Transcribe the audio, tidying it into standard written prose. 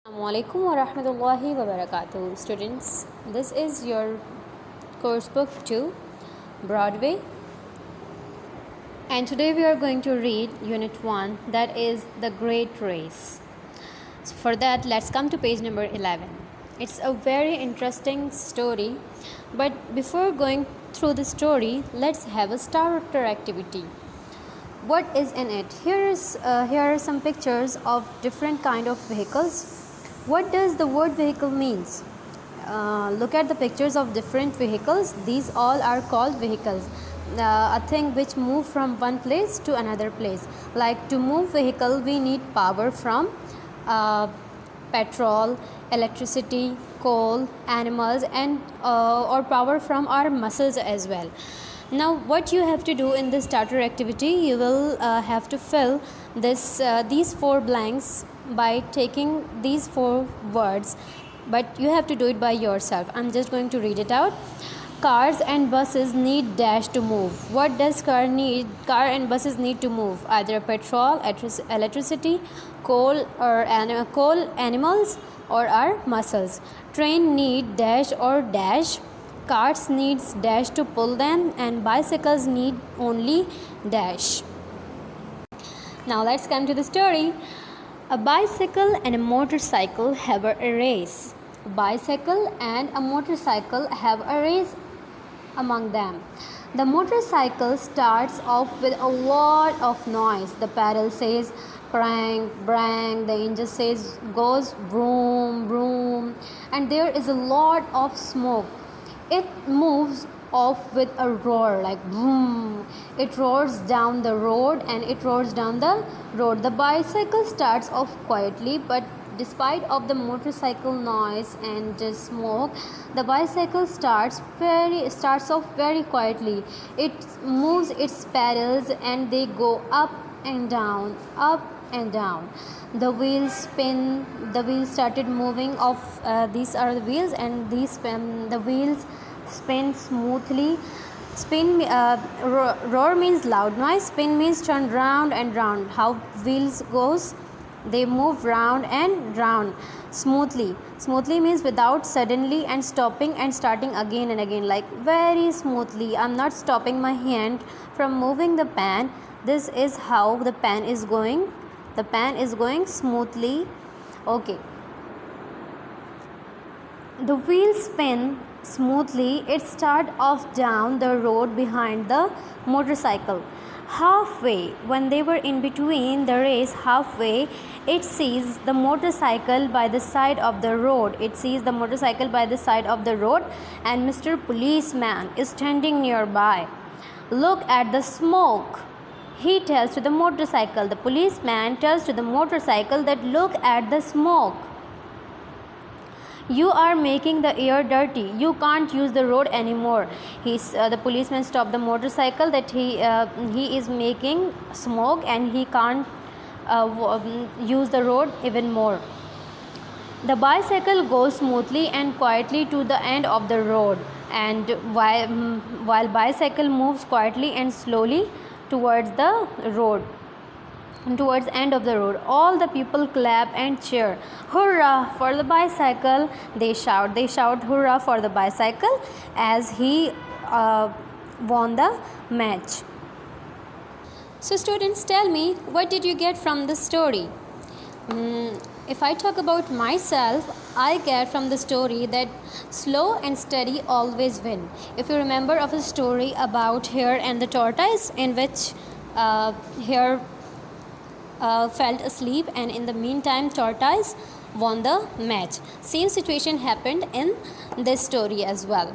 Assalamualaikum warahmatullahi wabarakatuh. Students, this is your course book 2, Broadway, and today we are going to read unit 1, that is The Great Race. So for that, let's come to page number 11. It's a very interesting story, but before going through the story, let's have a starter activity. What is in it? Here are some pictures of different kind of vehicles. What does the word vehicle means? Look at the pictures of different vehicles. These all are called vehicles. A thing which move from one place to another place. Like to move vehicle, we need power from petrol, electricity, coal, animals, and or power from our muscles as well. Now what you have to do in this starter activity, you will have to fill these 4 blanks by taking these 4 words, but you have to do it by yourself. I'm just going to read it out. Cars and buses need dash to move. What does car and buses need to move? Either petrol, electricity, coal, animals, or our muscles. Train need dash or dash. Carts needs dash to pull them, and bicycles need only dash. Now let's come to the story. A bicycle and a motorcycle have a race. A bicycle and a motorcycle have a race among them. The motorcycle starts off with a lot of noise. The pedal says crank, brang, the engine says goes vroom, vroom, and there is a lot of smoke. It moves off with a roar like boom. It roars down the road and it roars down the road. The bicycle starts off quietly, but despite of the motorcycle noise and the smoke, the bicycle starts off very quietly. It moves its pedals and they go up and down, up and down. The wheels spin. The wheels started moving off. These are the wheels, and the wheels spin smoothly. Roar means loud noise. Spin means turn round and round. How wheels goes? They move round and round smoothly. Smoothly means without suddenly and stopping and starting again and again, like very smoothly. I'm not stopping my hand from moving the pan. This is how the pan is going. The pan is going smoothly. Okay. The wheels spin smoothly. It starts off down the road behind the motorcycle. Halfway, when they were in between the race, halfway, it sees the motorcycle by the side of the road. It sees the motorcycle by the side of the road, and Mr. Policeman is standing nearby. Look at the smoke, he tells to the motorcycle. The policeman tells to the motorcycle that look at the smoke. You are making the air dirty. You can't use the road anymore. The policeman stopped the motorcycle that he is making smoke and he can't use the road even more. The bicycle goes smoothly and quietly to the end of the road, and while bicycle moves quietly and slowly towards the road, towards end of the road, all the people clap and cheer. Hurrah for the bicycle! They shout hurrah for the bicycle as he won the match. So students, tell me, what did you get from the story? If I talk about myself, I get from the story that slow and steady always win. If you remember of a story about Hare and the Tortoise, in which Hare fell asleep, and in the meantime Tortoise won the match. Same situation happened in this story as well.